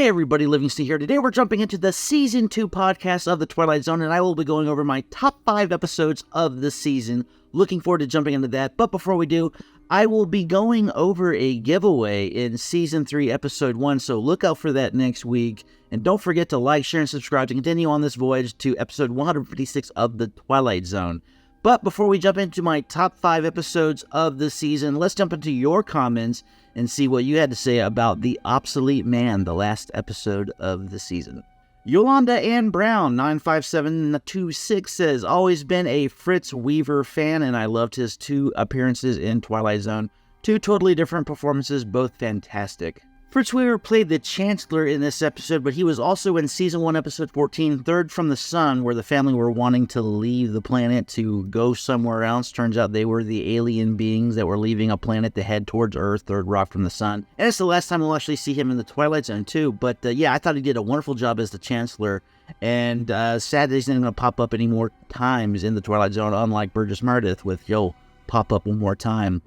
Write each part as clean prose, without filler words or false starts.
Hey everybody, Livingston here. Today we're jumping into the Season 2 podcast of the Twilight Zone, and I will be going over my top 5 episodes of the season. Looking forward to jumping into that, but before we do, I will be going over a giveaway in Season 3, Episode 1, so look out for that next week. And don't forget to like, share, and subscribe to continue on this voyage to Episode 156 of the Twilight Zone. But before we jump into my top 5 episodes of the season, let's jump into your comments and see what you had to say about The Obsolete Man, the last episode of the season. Yolanda Ann Brown, 95726 says, always been a Fritz Weaver fan, and I loved his 2 appearances in Twilight Zone. 2 totally different performances, both fantastic. Fritz Weaver played the Chancellor in this episode, but he was also in Season 1, Episode 14, Third from the Sun, where the family were wanting to leave the planet to go somewhere else. Turns out they were the alien beings that were leaving a planet to head towards Earth, Third Rock from the Sun. And it's the last time we'll actually see him in the Twilight Zone, too. But yeah, I thought he did a wonderful job as the Chancellor. And sad that he's not going to pop up any more times in the Twilight Zone, unlike Burgess Meredith, with Yo, pop up one more time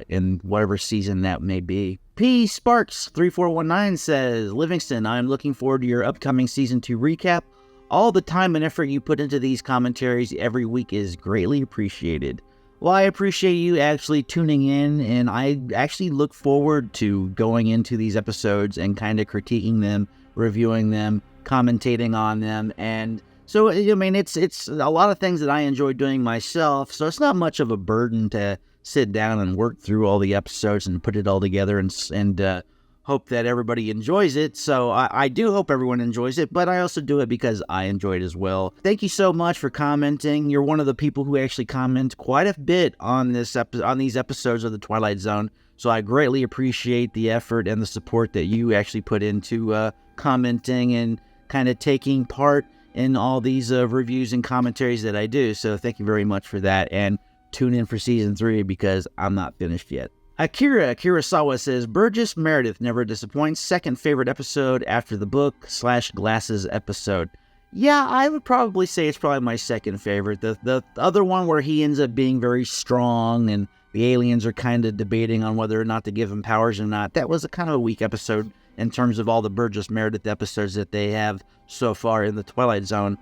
in whatever season that may be. P. Sparks 3419 says, Livingston, I'm looking forward to your upcoming Season 2 recap. All the time and effort you put into these commentaries every week is greatly appreciated. Well, I appreciate you actually tuning in, and I actually look forward to going into these episodes and kind of critiquing them, reviewing them, commentating on them, and so, I mean, it's a lot of things that I enjoy doing myself, so it's not much of a burden to sit down and work through all the episodes and put it all together and hope that everybody enjoys it. So I do hope everyone enjoys it, but I also do it because I enjoy it as well. Thank you so much for commenting. You're one of the people who actually comment quite a bit on these episodes of the Twilight Zone, so I greatly appreciate the effort and the support that you actually put into commenting and kind of taking part in all these reviews and commentaries that I do. So thank you very much for that, and tune in for Season 3 because I'm not finished yet. Akira Kurosawa says, Burgess Meredith never disappoints. Second favorite episode after the book/glasses episode. Yeah, I would probably say it's probably my second favorite. The other one where he ends up being very strong and the aliens are kind of debating on whether or not to give him powers or not, that was a kind of a weak episode in terms of all the Burgess Meredith episodes that they have so far in the Twilight Zone.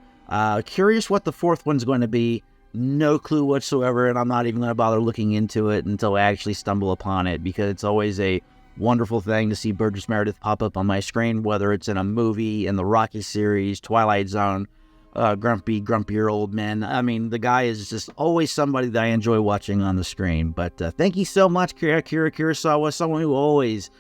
Curious what the fourth one's going to be. No clue whatsoever, and I'm not even going to bother looking into it until I actually stumble upon it, because it's always a wonderful thing to see Burgess Meredith pop up on my screen, whether it's in a movie, in the Rocky series, Twilight Zone, grumpier old men. I mean, the guy is just always somebody that I enjoy watching on the screen. But thank you so much, Akira Kurosawa, someone who always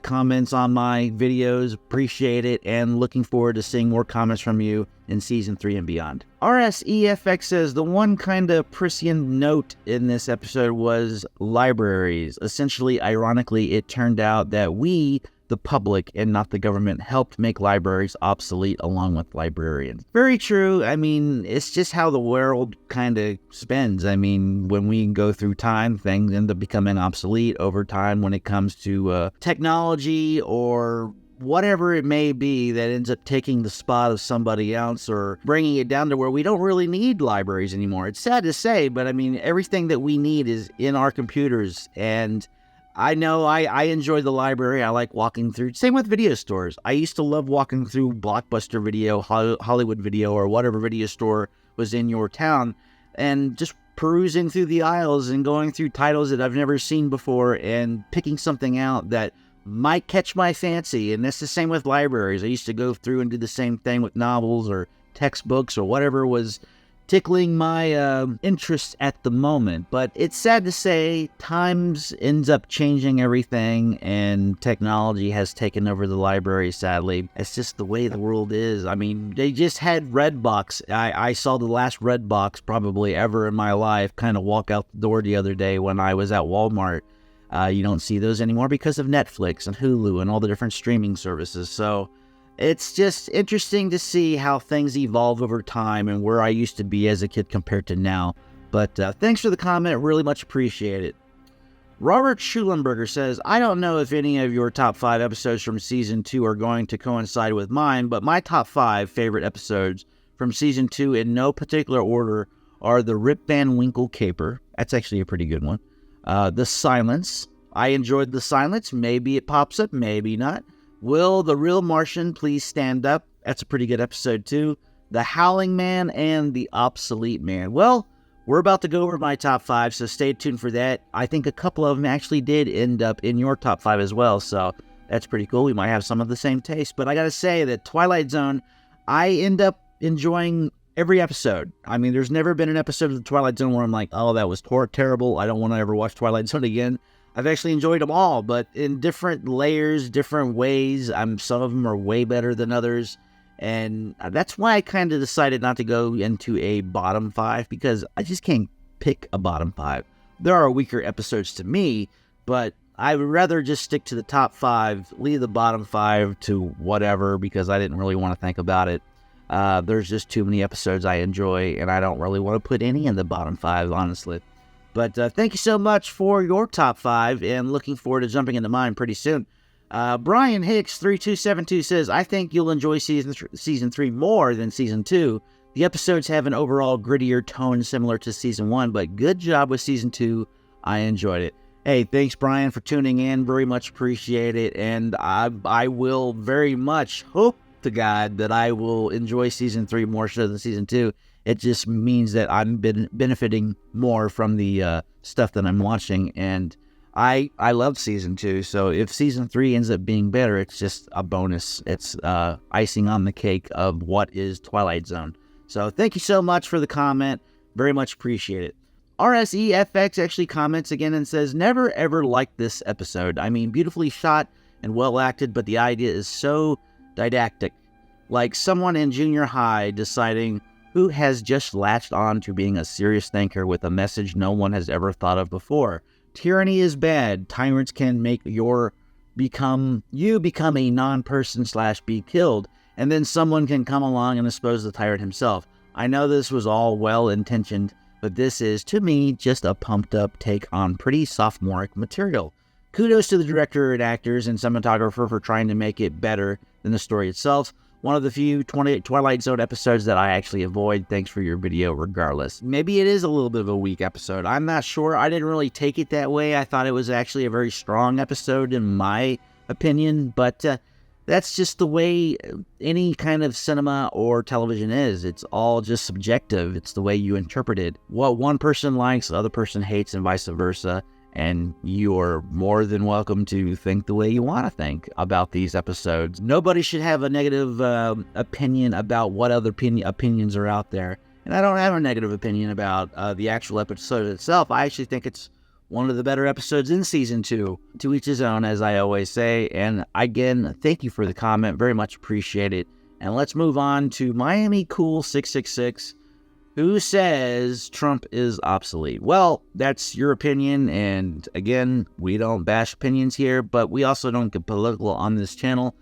comments on my videos. Appreciate it, and looking forward to seeing more comments from you in Season 3 and beyond. RSEFX says, the one kind of prescient note in this episode was libraries. Essentially, ironically, it turned out that we, the public and not the government, helped make libraries obsolete along with librarians. Very true. I mean, it's just how the world kind of spins. I mean, when we go through time, things end up becoming obsolete over time when it comes to technology or whatever it may be that ends up taking the spot of somebody else or bringing it down to where we don't really need libraries anymore. It's sad to say, but I mean, everything that we need is in our computers, and I know I enjoy the library. I like walking through. Same with video stores. I used to love walking through Blockbuster Video, Hollywood Video, or whatever video store was in your town, and just perusing through the aisles and going through titles that I've never seen before and picking something out that might catch my fancy. And that's the same with libraries. I used to go through and do the same thing with novels or textbooks or whatever was tickling my interest at the moment. But it's sad to say, times ends up changing everything, and technology has taken over the library, sadly. It's just the way the world is. I mean, they just had Redbox. I saw the last Redbox probably ever in my life kind of walk out the door the other day when I was at Walmart. You don't see those anymore because of Netflix and Hulu and all the different streaming services. So it's just interesting to see how things evolve over time and where I used to be as a kid compared to now. But thanks for the comment. Really much appreciate it. Robert Schulenberger says, I don't know if any of your top 5 episodes from Season 2 are going to coincide with mine, but my top 5 favorite episodes from Season 2 in no particular order are the Rip Van Winkle caper. That's actually a pretty good one. The Silence. I enjoyed The Silence. Maybe it pops up, maybe not. Will the Real Martian Please Stand Up? That's a pretty good episode too. The Howling Man and the Obsolete Man. Well, we're about to go over my top 5, so stay tuned for that. I think a couple of them actually did end up in your top 5 as well, so that's pretty cool. We might have some of the same taste, but I gotta say that Twilight Zone, I end up enjoying every episode. I mean, there's never been an episode of the Twilight Zone where I'm like, oh, that was terrible. I don't want to ever watch Twilight Zone again. I've actually enjoyed them all, but in different layers, different ways. Some of them are way better than others. And that's why I kind of decided not to go into a bottom 5, because I just can't pick a bottom 5. There are weaker episodes to me, but I would rather just stick to the top 5, leave the bottom 5 to whatever, because I didn't really want to think about it. There's just too many episodes I enjoy, and I don't really want to put any in the bottom 5, honestly. But thank you so much for your top 5, and looking forward to jumping into mine pretty soon. Brian Hicks 3272 says, I think you'll enjoy season 3 more than season 2. The episodes have an overall grittier tone similar to season 1, but good job with season 2. I enjoyed it. Hey, thanks Brian for tuning in. Very much appreciate it. And I will very much hope to God that I will enjoy season 3 more so than season 2. It just means that I'm benefiting more from the stuff that I'm watching, and I love season 2, so if season 3 ends up being better, it's just a bonus. It's icing on the cake of what is Twilight Zone. So thank you so much for the comment. Very much appreciate it. RSEFX actually comments again and says, never ever liked this episode. I mean, beautifully shot and well acted, but the idea is so didactic. Like someone in junior high deciding who has just latched on to being a serious thinker with a message no one has ever thought of before. Tyranny is bad. Tyrants can make you become a non-person / be killed, and then someone can come along and expose the tyrant himself. I know this was all well-intentioned, but this is, to me, just a pumped-up take on pretty sophomoric material. Kudos to the director and actors and cinematographer for trying to make it better than the story itself. One of the few Twilight Zone episodes that I actually avoid. Thanks for your video regardless. Maybe it is a little bit of a weak episode. I'm not sure. I didn't really take it that way. I thought it was actually a very strong episode in my opinion, but that's just the way any kind of cinema or television is. It's all just subjective. It's the way you interpret it. What one person likes, the other person hates, and vice versa. And you're more than welcome to think the way you want to think about these episodes. Nobody should have a negative opinion about what other opinions are out there. And I don't have a negative opinion about the actual episode itself. I actually think it's one of the better episodes in season 2. To each his own, as I always say. And again, thank you for the comment. Very much appreciate it. And let's move on to Miami Cool 666. Who says Trump is obsolete? Well, that's your opinion, and again, we don't bash opinions here, but we also don't get political on this channel.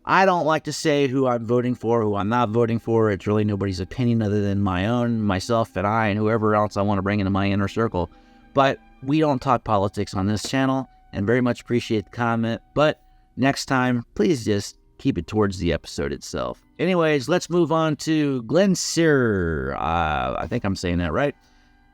I don't like to say who I'm voting for, who I'm not voting for. It's really nobody's opinion other than my own, myself, and I, and whoever else I want to bring into my inner circle. But we don't talk politics on this channel, and very much appreciate the comment. But next time, please just keep it towards the episode itself. Anyways, let's move on to Glenn Sear. I think I'm saying that right.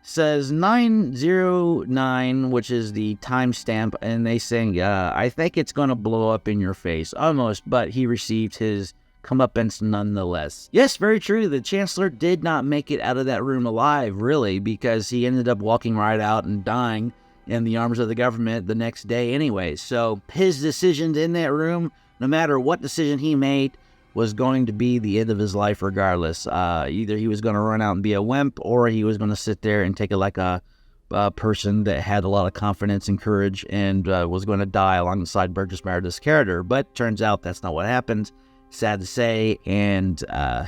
Says 909, which is the timestamp, and they saying, I think it's going to blow up in your face. Almost, but he received his comeuppance nonetheless. Yes, very true. The Chancellor did not make it out of that room alive, really, because he ended up walking right out and dying in the arms of the government the next day anyway. So his decisions in that room, no matter what decision he made, was going to be the end of his life regardless. Either he was going to run out and be a wimp, or he was going to sit there and take it like a person that had a lot of confidence and courage and was going to die alongside Burgess Meredith's character. But turns out that's not what happened, sad to say, and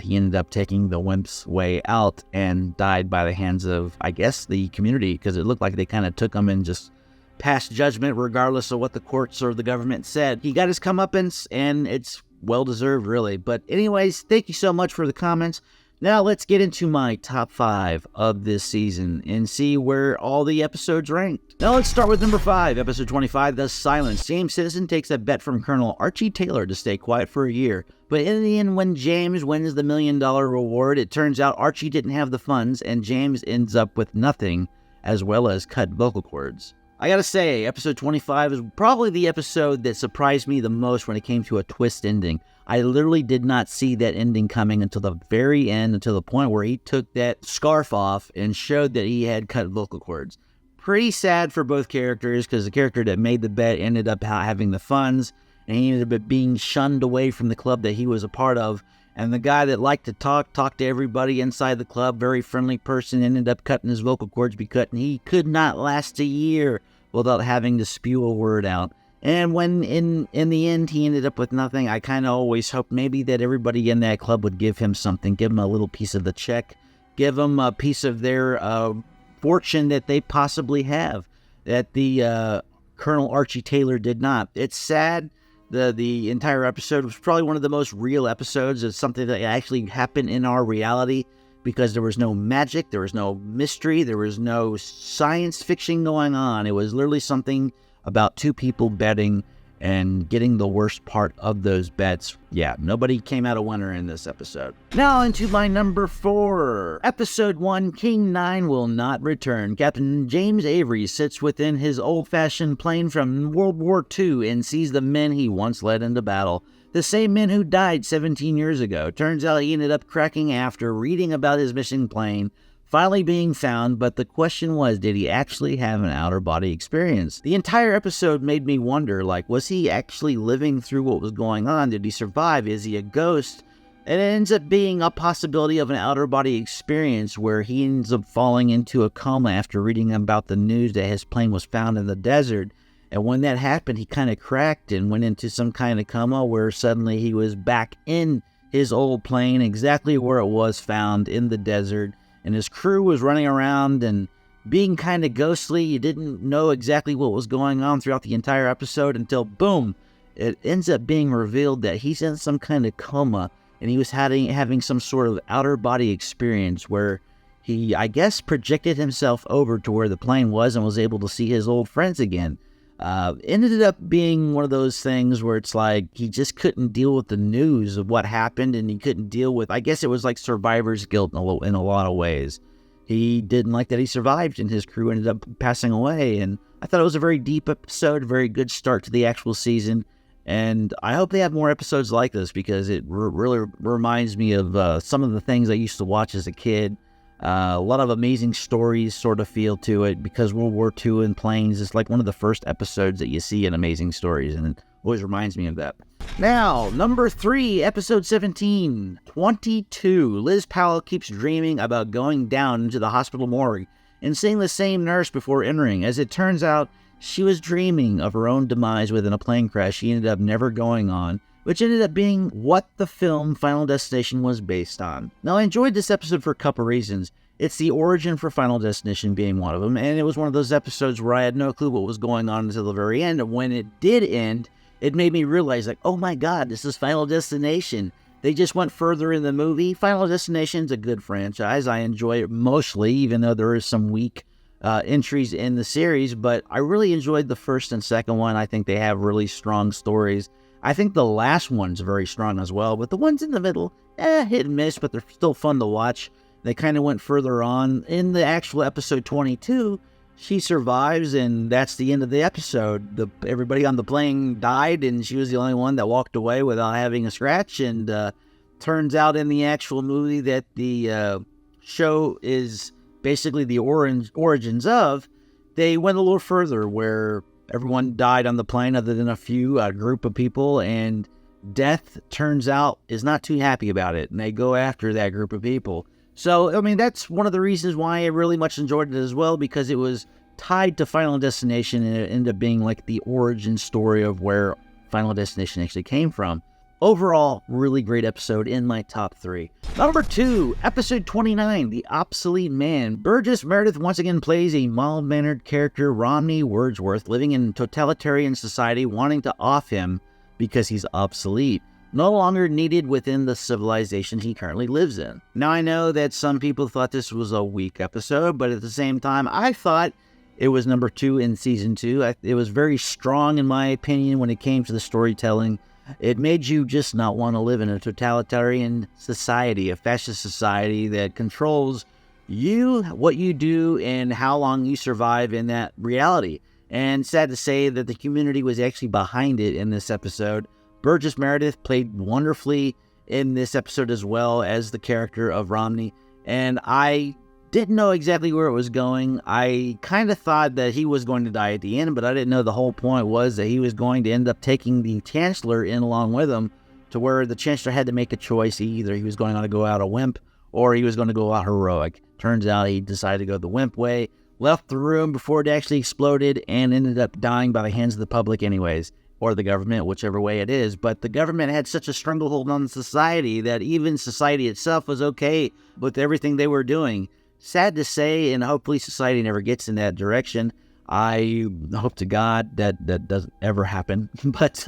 he ended up taking the wimp's way out and died by the hands of, I guess, the community, because it looked like they kind of took him and just passed judgment regardless of what the courts or the government said. He got his comeuppance, and it's well-deserved, really. But anyways, thank you so much for the comments. Now let's get into my top 5 of this season and see where all the episodes ranked. Now let's start with number 5, episode 25, The Silence. James Citizen takes a bet from Colonel Archie Taylor to stay quiet for a year. But in the end, when James wins the $1 million reward, it turns out Archie didn't have the funds, and James ends up with nothing, as well as cut vocal cords. I gotta say, episode 25 is probably the episode that surprised me the most when it came to a twist ending. I literally did not see that ending coming until the very end, until the point where he took that scarf off and showed that he had cut vocal cords. Pretty sad for both characters, because the character that made the bet ended up having the funds, and he ended up being shunned away from the club that he was a part of. And the guy that liked to talk to everybody inside the club, very friendly person, ended up cutting his vocal cords because he could not last a year without having to spew a word out. And when in the end he ended up with nothing, I kind of always hoped maybe that everybody in that club would give him something, give him a little piece of the check, give him a piece of their fortune that they possibly have, that the Colonel Archie Taylor did not. It's sad. The entire episode was probably one of the most real episodes. It's something that actually happened in our reality, because there was no magic, there was no mystery, there was no science fiction going on. It was literally something about two people betting and getting the worst part of those bets. Yeah, nobody came out a winner in this episode. Now into my number 4. Episode 1, King 9 Will Not Return. Captain James Avery sits within his old-fashioned plane from World War II and sees the men he once led into battle. The same men who died 17 years ago. Turns out he ended up cracking after reading about his missing plane finally being found, but the question was, did he actually have an outer body experience? The entire episode made me wonder, was he actually living through what was going on? Did he survive? Is he a ghost? And it ends up being a possibility of an outer body experience where he ends up falling into a coma after reading about the news that his plane was found in the desert. And when that happened, he kind of cracked and went into some kind of coma where suddenly he was back in his old plane, exactly where it was found in the desert. And his crew was running around and being kind of ghostly. You didn't know exactly what was going on throughout the entire episode until, boom, it ends up being revealed that he's in some kind of coma and he was having some sort of outer body experience where he, I guess, projected himself over to where the plane was and was able to see his old friends again. Ended up being one of those things where it's like he just couldn't deal with the news of what happened, and he couldn't deal with, I guess it was like survivor's guilt in a lot of ways. He didn't like that he survived and his crew ended up passing away, and I thought it was a very deep episode, a very good start to the actual season, and I hope they have more episodes like this because it really reminds me of some of the things I used to watch as a kid. A lot of amazing stories sort of feel to it because World War II and planes is like one of the first episodes that you see in Amazing Stories, and it always reminds me of that. Now, number 3, episode 17, 22. Liz Powell keeps dreaming about going down into the hospital morgue and seeing the same nurse before entering. As it turns out, she was dreaming of her own demise within a plane crash she ended up never going on, which ended up being what the film Final Destination was based on. Now, I enjoyed this episode for a couple reasons. It's the origin for Final Destination being one of them, and it was one of those episodes where I had no clue what was going on until the very end, and when it did end, it made me realize, oh my god, this is Final Destination. They just went further in the movie. Final Destination's a good franchise. I enjoy it mostly, even though there is some weak entries in the series, but I really enjoyed the first and second one. I think they have really strong stories. I think the last one's very strong as well, but the ones in the middle, hit and miss, but they're still fun to watch. They kind of went further on. In the actual episode 22, she survives, and that's the end of the episode. Everybody on the plane died, and she was the only one that walked away without having a scratch, and turns out in the actual movie that the show is basically the origins of. They went a little further where everyone died on the plane other than a group of people, and death, turns out, is not too happy about it, and they go after that group of people. So, I mean, that's one of the reasons why I really much enjoyed it as well, because it was tied to Final Destination, and it ended up being like the origin story of where Final Destination actually came from. Overall, really great episode in my top 3. Number 2, episode 29, The Obsolete Man. Burgess Meredith once again plays a mild-mannered character, Romney Wordsworth, living in totalitarian society, wanting to off him because he's obsolete, no longer needed within the civilization he currently lives in. Now, I know that some people thought this was a weak episode, but at the same time, I thought it was number 2 in season 2. It was very strong, in my opinion, when it came to the storytelling. It made you just not want to live in a totalitarian society, a fascist society that controls you, what you do, and how long you survive in that reality. And sad to say that the community was actually behind it in this episode. Burgess Meredith played wonderfully in this episode as well as the character of Romney. And I didn't know exactly where it was going. I kind of thought that he was going to die at the end, but I didn't know the whole point was that he was going to end up taking the Chancellor in along with him, to where the Chancellor had to make a choice. Either he was going to go out a wimp or he was going to go out heroic. Turns out he decided to go the wimp way, left the room before it actually exploded, and ended up dying by the hands of the public anyways, or the government, whichever way it is. But the government had such a stranglehold on society that even society itself was okay with everything they were doing. Sad to say, and hopefully society never gets in that direction. I hope to God that doesn't ever happen, but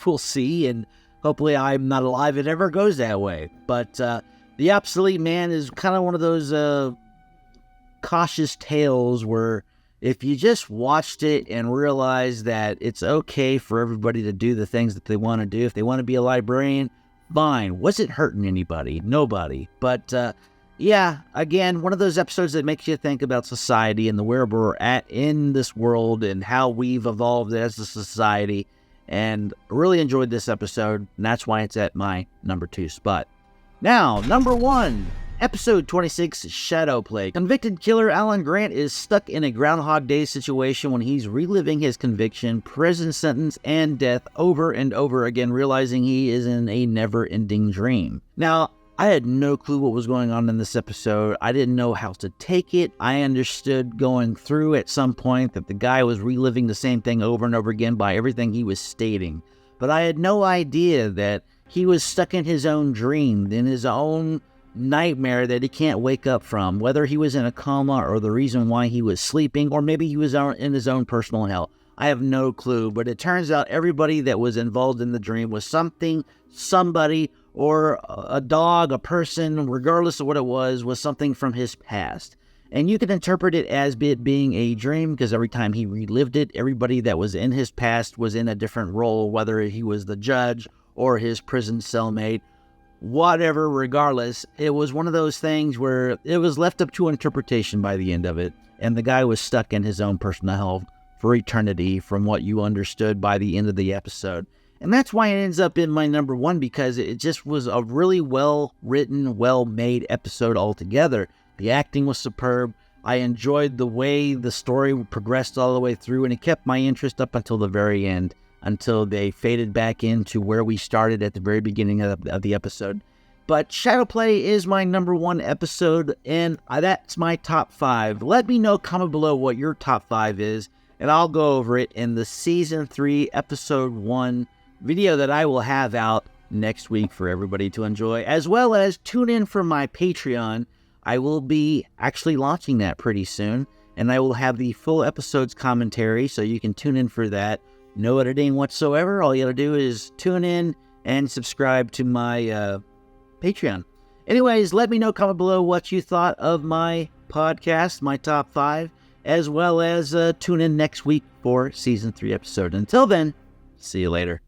we'll see, and hopefully I'm not alive if it ever goes that way. But The Obsolete Man is kind of one of those cautious tales where if you just watched it and realized that it's okay for everybody to do the things that they want to do, if they want to be a librarian, fine. Was it hurting anybody? Nobody. But yeah, again, one of those episodes that makes you think about society and where we're at in this world and how we've evolved as a society. And really enjoyed this episode, and that's why it's at my number 2 spot. Now, number 1. Episode 26, Shadow Play. Convicted killer Alan Grant is stuck in a Groundhog Day situation when he's reliving his conviction, prison sentence, and death over and over again, realizing he is in a never-ending dream. Now, I had no clue what was going on in this episode. I didn't know how to take it. I understood going through at some point that the guy was reliving the same thing over and over again by everything he was stating. But I had no idea that he was stuck in his own dream, in his own nightmare that he can't wake up from, whether he was in a coma or the reason why he was sleeping, or maybe he was in his own personal hell. I have no clue, but it turns out everybody that was involved in the dream was something, somebody, or a dog, a person, regardless of what it was something from his past. And you can interpret it as it being a dream, because every time he relived it, everybody that was in his past was in a different role, whether he was the judge or his prison cellmate, whatever, regardless. It was one of those things where it was left up to interpretation by the end of it, and the guy was stuck in his own personal hell for eternity from what you understood by the end of the episode. And that's why it ends up in my number 1, because it just was a really well-written, well-made episode altogether. The acting was superb. I enjoyed the way the story progressed all the way through, and it kept my interest up until the very end, until they faded back into where we started at the very beginning of the episode. But Shadow Play is my number 1 episode, and that's my top 5. Let me know, comment below what your top 5 is, and I'll go over it in the Season 3, Episode 1 video that I will have out next week for everybody to enjoy, as well as tune in for my Patreon. I will be actually launching that pretty soon, and I will have the full episodes commentary, so you can tune in for that. No editing whatsoever. All you gotta do is tune in and subscribe to my Patreon. Anyways, let me know, comment below what you thought of my podcast, my top 5, as well as tune in next week for Season 3 episode. Until then, see you later.